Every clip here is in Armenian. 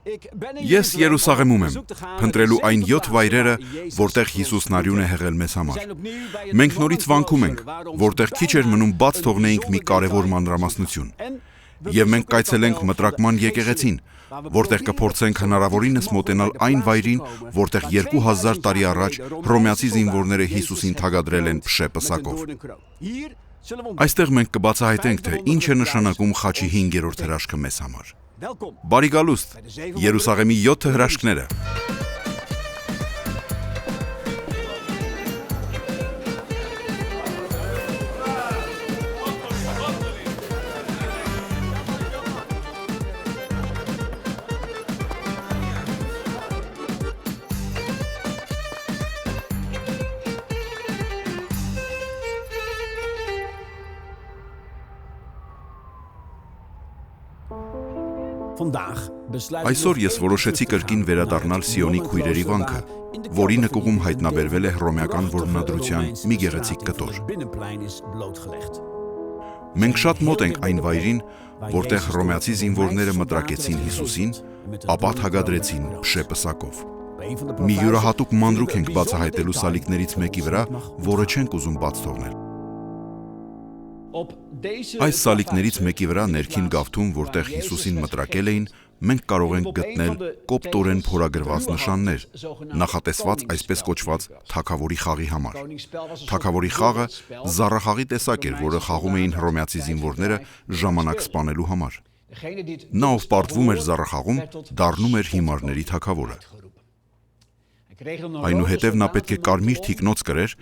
Ես Երուսաղեմում եմ, փնտրելու այն 7 վայրերը, որտեղ Հիսուսն արյուն է հեղել մեզ համար։ Մենք նորից վանքում ենք, որտեղ քիչ էր մնում բաց թողնեինք մի կարևոր մանրամասնություն։ Եվ մենք կայցելենք Մտրակման եկեղեցին, որտեղ կփորձենք հնարավորինս մոտենալ այն վայրին, որտեղ 2000 տարի առաջ հռոմեացի զինվորները Հիսուսին թագադրել են փշե պսակով։ Այստեղ մենք կբացահայտենք, թե ինչ է նշանակում խաչի 5-րդ հրաշքը մեզ համար։ Բարի գալուստ, Երուսաղեմի 7 հրաշքները։ Այսօր ես որոշեցի կրկին վերադառնալ Սիոնի քույրերի վանքը, որի նկուղում հայտնաբերվել է հռոմեական որոնադրության մի գեղեցիկ կտոր։ Մենք շատ մոտ ենք այն վայրին, որտեղ հռոմեացի զինվորները մտրակեցին Հիսուսին, ապա թագադրեցին փշե պսակով։ Մի յուրահատուկ մանրուք ենք բացահայտելու սալիկներից մեկի վրա, որը չենք ուզում բաց թողնել։ Այս սալիկներից մեկի վրա ներքին գավթում, որտեղ Հիսուսին մտրակել էին, մենք կարող ենք գտնել կոպտորեն փորագրված նշաններ, նախատեսված այսպես կոչված թագավորի խաղի համար։ Թագավորի խաղը զառախաղի տեսակ էր, որը խաղում էին հռոմեացի զինվորները ժամանակ սպանելու համար։ Նա, ով պարտվում էր զառախաղում, դառնում էր հիմարների թագավորը։ Այնուհետև նա պետք է կարմիր թիկնոց կրեր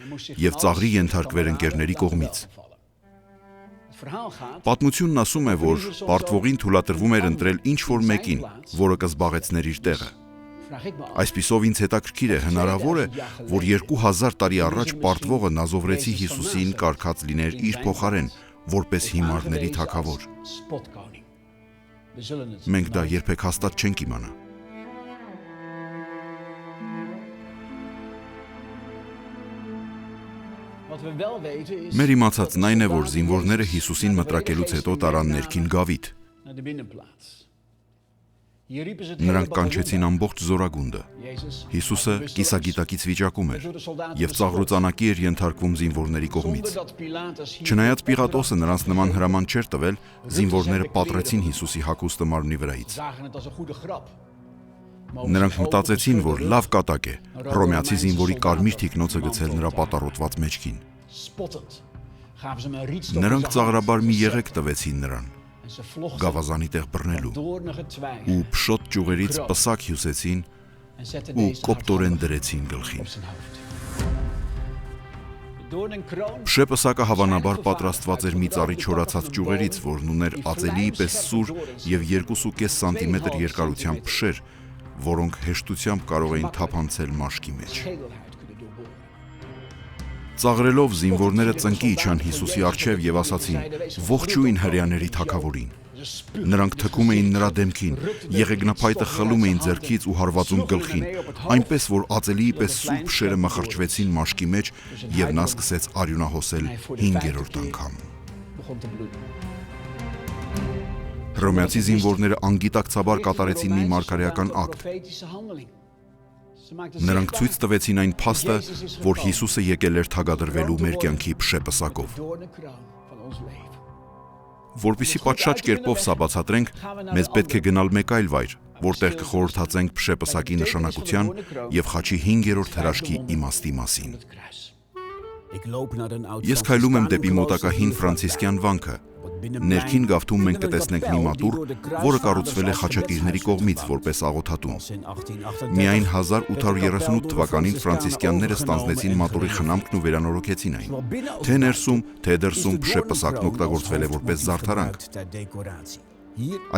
և ծաղրի ենթարկվեր ընկերների կողմից։ Պատմությունն ասում է, որ պարտվողին թույլատրվում էր ընտրել ինչ-որ մեկին, որը կզբաղեցներ իր տեղը։ Այսպիսով ինձ հետաքրքիր է, հնարավոր է, որ 2000 տարի առաջ պարտվողը նազովրեցի Հիսուսին կարգած լիներ իր փոխարեն, որպես հիմարների թագավոր։ Մենք դա երբեք հաստատ չենք իմանա։ Մեր իմացածն այն է, որ զինվորները Հիսուսին մտրակելուց հետո տարան ներքին գավիթ։ Նրանք կանչեցին ամբողջ զորագունդը։ Հիսուսը կիսագիտակից վիճակում էր և ծաղրուծանակի էր ենթարկվում զինվորների կողմից։ Չնայած Պիղատոսը նրանց նման հրաման չէր տվել, զինվորները պատռեցին Հիսուսի հագուստը մարմնի վրայից։ Նրանք մտածեցին, որ լավ կատակ է հռոմեացի զինվորի կարմիր թիկնոցը գցել նրա պատառոտված մեջքին։ Նրանք ծաղրաբար մի եղեք տվեցին նրան, գավազանի տեղ բռնելու, ու փշոտ ճյուղերից պսակ հյուսեցին ու կոպտորեն դրեցին գլխին։ Փշե պսակը հավանաբար պատրաստված էր մի ծառի չորացած ճյուղերից, որն ուներ ածելիի պես սուր և 2.5 սանտիմետր երկարությամբ փշեր, որոնք հեշտությամբ կարող էին թափանցել մաշկի մեջ։ Ծաղրելով զինվորները ծնկի իջան Հիսուսի առջև և ասացին. «Ողջույն հրեաների թագավորին»։ Նրանք թքում էին նրա դեմքին, եղեգնափայտը խլում էին ձեռքից ու հարվածում գլխին, այնպես որ ածելիի պես սուր փշերը մխրճվեցին մաշկի մեջ և նա սկսեց արյունահոսել 5-րդ անգամ։ Հռոմեացի զինվորները անգիտակցաբար կատարեցին մի մարգարեական ակտ։ Նրանք ցույց տվեցին այն փաստը, որ Հիսուսը եկել էր թագադրվելու մեր կյանքի փշե պսակով։ Որպեսզի պատշաճ կերպով սա բացատրենք, մեզ պետք է գնալ մեկ այլ վայր, որտեղ կխորհրդածենք փշե պսակի նշանակության և խաչի 5-րդ հրաշքի իմաստի մասին։ Ես քայլում եմ դեպի մոտակա հին ֆրանցիսկյան վանքը։ Ներքին գավթում մենք կտեսնենք մի մատուռ, որը կառուցվել է խաչակիրների կողմից որպես աղոթատուն։ Միայն 1838 թվականին ֆրանցիսկյանները ստանձնեցին մատուռի խնամքն ու վերանորոգեցին այն։ Թե ներսում, թե դրսում փշե պսակն օգտագործվել է որպես զարդարանք։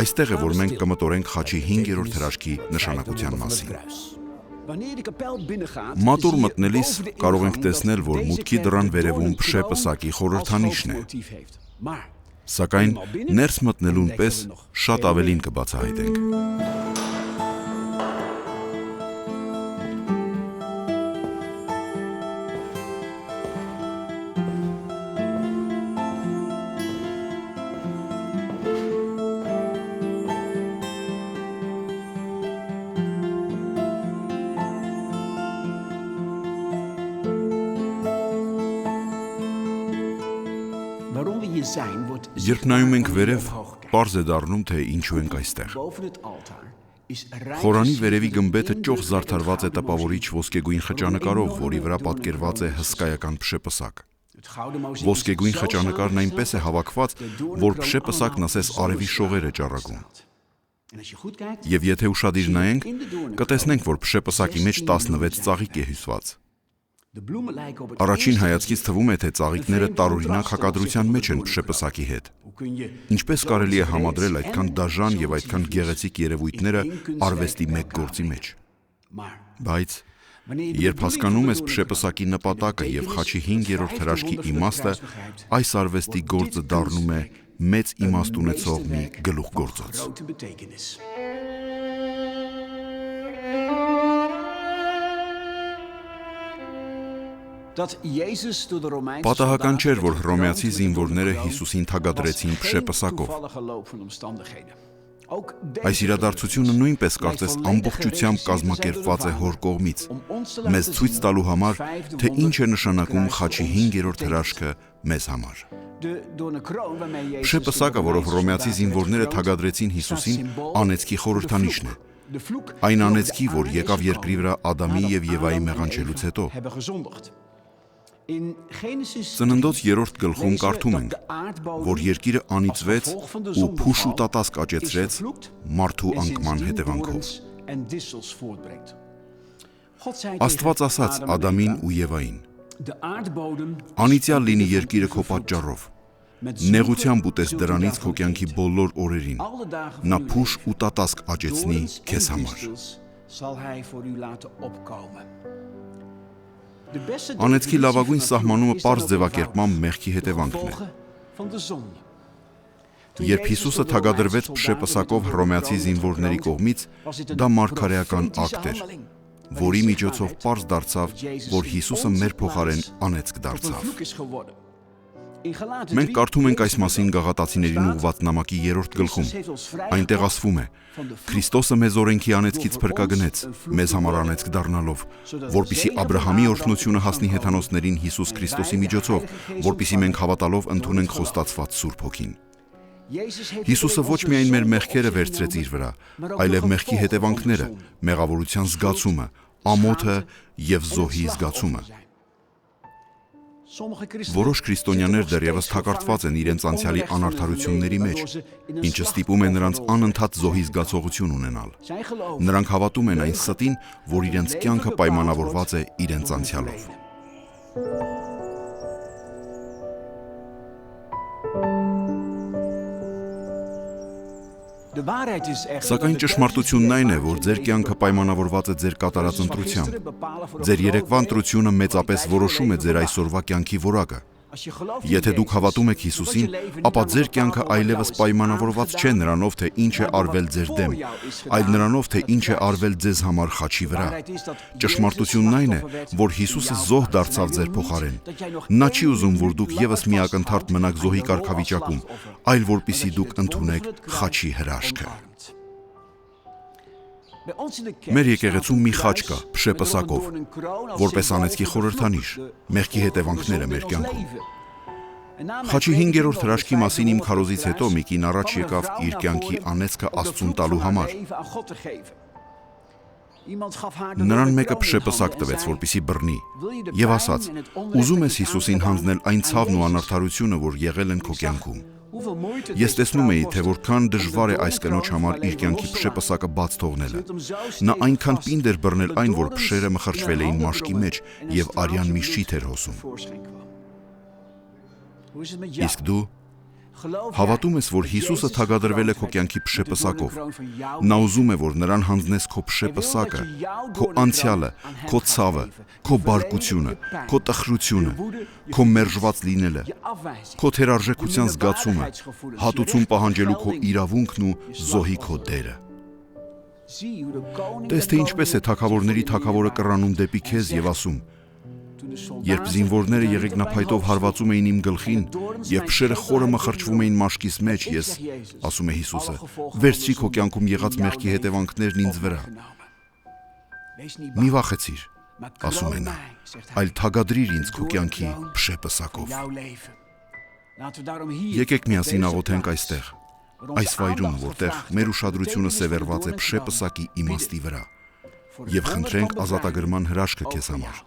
Այստեղ է, որ մենք կմտորենք խաչի 5-րդ հրաշքի նշանակության մասին։ Մատուռ մտնելիս կարող ենք տեսնել, որ մուտքի դռան վերևում փշե պսակի խորհրդանիշն է։ Սակայն ներս մտնելուն պես շատ ավելին կբացահայտենք։ Երբ նայում ենք վերև, պարզ է դառնում, թե ինչու ենք այստեղ։ Խորանի վերևի գմբեթը ճոխ զարդարված է տպավորիչ ոսկեգույն խճանկարով, որի վրա պատկերված է հսկայական փշեպսակ։ Ոսկեգույն խճանկարն այնպես է հավաքված, որ փշեպսակն ասես արևի շողեր է ճառագում։ Եվ եթե ուշադիր նայենք, կտեսնենք, որ փշեպսակի մեջ 16 ծաղիկ է հյուսված։ Առաջին հայացքից թվում է, թե ծաղիկները տարօրինակ հակադրության մեջ են փշեպսակի հետ։ Ինչպես կարելի է համադրել այդքան դաժան եւ այդքան գեղեցիկ երևույթները արվեստի մեկ գործի մեջ։ Բայց երբ հասկանում ես փշեպսակի նպատակը եւ խաչի 5-րդ հրաշքի իմաստը, այս արվեստի գործը դառնում է մեծ իմաստ ունեցող մի գլուխգործոց։ Պատահական չէր, որ հռոմեացի զինվորները Հիսուսին թագադրեցին փշեպսակով։ Այս իրադարձությունը նույնպես կարծես ամբողջությամբ կազմակերպված է հոր կողմից, մեզ ցույց տալու համար, թե ինչ է նշանակում խաչի 5-րդ հրաշքը մեզ համար։ Փշեպսակը, որով հռոմեացի զինվորները թագադրեցին Հիսուսին, անեծքի խորհրդանիշն է։ Այն անեծքի, որ եկավ երկրի վրա Ադամի եւ Եվայի մեղանչելուց հետո։ Ծննդոց 3-րդ գլխում կարդում ենք, որ երկիրը անիծվեց ու փուշ ու տատասկ աճեցրեց մարդու անկման հետևանքով։ Աստված ասաց Ադամին ու Եվային. «Անիծյալ լինի երկիրը քո պատճառով, նեղությամբ ուտես դրանից քո կյանքի բոլոր օրերին, նա փուշ ու տատասկ աճեցնի քեզ համար»։ Անեծքի լավագույն սահմանումը պարզ ձևակերպման մեղքի հետևանքն է։ Երբ Հիսուսը թագադրվեց փշեպսակով հռոմեացի զինվորների կողմից, դա մարգարեական ակտ էր, որի միջոցով պարզ դարձավ, որ Հիսուսը մեր փոխարեն անեծք դարձավ։ Մենք կարդում ենք այս մասին Գաղատացիներին ուղղված նամակի 3-րդ գլխում։ Այնտեղ ասվում է. «Քրիստոսը մեզ օրենքի անեծքից փրկագնեց, մեզ համար անեծք դառնալով, որպիսի Աբրահամի օրհնությունը հասնի հեթանոսներին Հիսուս Քրիստոսի միջոցով, որպիսի մենք հավատալով ընդունենք խոստացված Սուրբ Հոգին»։ Հիսուսը ոչ միայն մեր մեղքերը վերցրեց իր վրա, այլև մեղքի հետևանքները, մեղավորության զգացումը, ամոթը եւ զոհի զգացումը։ Որոշ քրիստոնյաներ դեռևս թակարդված են իրենց անցյալի անարդարությունների մեջ, ինչը ստիպում է նրանց անընդհատ զոհի զգացողություն ունենալ։ Նրանք հավատում են այն ստին, որ իրենց կյանքը պայմանավորված է իրենց անցյալով։ Սակայն ճշմարտությունն այն է, որ ձեր կյանքը պայմանավորված է ձեր կատարած ընտրությամբ։ Ձեր երեկվա ընտրությունը մեծապես որոշում է ձեր այսօրվա կյանքի որակը։ Եթե դուք հավատում եք Հիսուսին, ապա ձեր կյանքը այլևս պայմանավորված չէ նրանով, թե ինչ է արվել ձեր դեմ, այլ նրանով, թե ինչ է արվել ձեզ համար խաչի վրա։ Ճշմարտությունն այն է, որ Հիսուսը զոհ դարձավ ձեր փոխարեն։ Նա չի ուզում, որ դուք եւս մի ակնթարթ մնաք զոհի կարգավիճակում, այլ որպեսզի դուք ընդունեք խաչի հրաշքը։ Մեր եկեղեցում մի խաչ կա, փշեպսակով, որպես անեծքի խորհրդանիշ, մեղքի հետևանքները մեր կյանքում։ Խաչի 5-րդ հրաշքի մասին իմ քարոզից հետո մի կին առաջ եկավ իր կյանքի անեծքը Աստծուն տալու համար։ Նրան մեկը փշեպսակ տվեց, որպեսզի բռնի, եւ ասաց. «Ուզում ես Հիսուսին հանձնել այն ցավն ու անարդարությունը, որ եղել են քո կյանքում»։ Ես տեսնում էի, թե որքան դժվար է այս կնոջ համար իր կյանքի փշեպսակը բաց թողնելը։ Նա այնքան պինդ էր բռնել այն, որ փշերը մխրճվել էին մաշկի մեջ եւ արյան մի շիթ էր հոսում։ Իսկ դու հավատում ես, որ Հիսուսը թագադրվել է քո կյանքի փշեպսակով։ Նա ուզում է, որ նրան հանձնես քո փշեպսակը, քո անցյալը, քո ցավը, քո բարկությունը, քո տխրությունը, քո մերժված լինելը, քո թերարժեքության զգացումը, հատուցում պահանջելու քո իրավունքն ու զոհի քո դերը։ Տես թե ինչպես է թագավորների թագավորը կռանում դեպի քեզ եւ ասում. «Երբ զինվորները եղեգնափայտով հարվածում էին իմ գլխին եւ փշերը խորը մխրճվում էին մաշկիս մեջ, ես, ասում է Հիսուսը, վերցրի քո կյանքում եղած մեղքի հետևանքներն ինձ վրա։ Մի վախեցիր, ասում է նա, այլ թագադրիր ինձ քո կյանքի փշեպսակով»։ Եկեք միասին աղոթենք այստեղ, այս վայրում, որտեղ մեր ուշադրությունը սևեռված է փշե պսակի իմաստի վրա, եւ խնդրենք ազատագրման հրաշքը քեզ համար։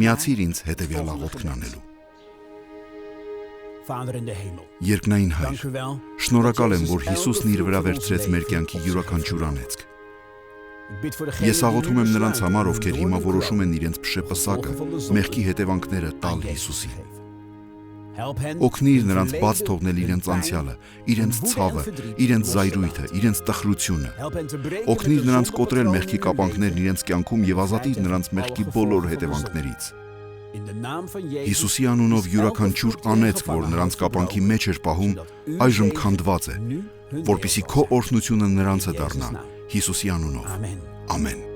Միացիր ինձ հետևյալ աղոթքն անելու։ Երկնային Հայր, շնորհակալ եմ, որ Հիսուսն իր վրա վերցրեց մեր կյանքի յուրաքանչյուր անեծք։ Ես աղոթում եմ նրանց համար, ովքեր հիմա որոշում են իրենց փշե պսակը, մեղքի հետևանքները տալ Հիսուսին։ Օգնիր նրանց բաց թողնել իրենց անցյալը, իրենց ցավը, իրենց զայրույթը, իրենց տխրությունը։ Օգնիր նրանց կոտրել մեղքի կապանքներն իրենց կյանքում եւ ազատիր նրանց մեղքի բոլոր հետևանքներից։ Հիսուսի անունով յուրաքանչյուր անեծք, որ նրանց կապանքի մեջ էր պահում, այժմ քանդված է, որպեսզի քո օրհնությունը նրանցը դառնա։ Հիսուսի անունով։ Ամեն։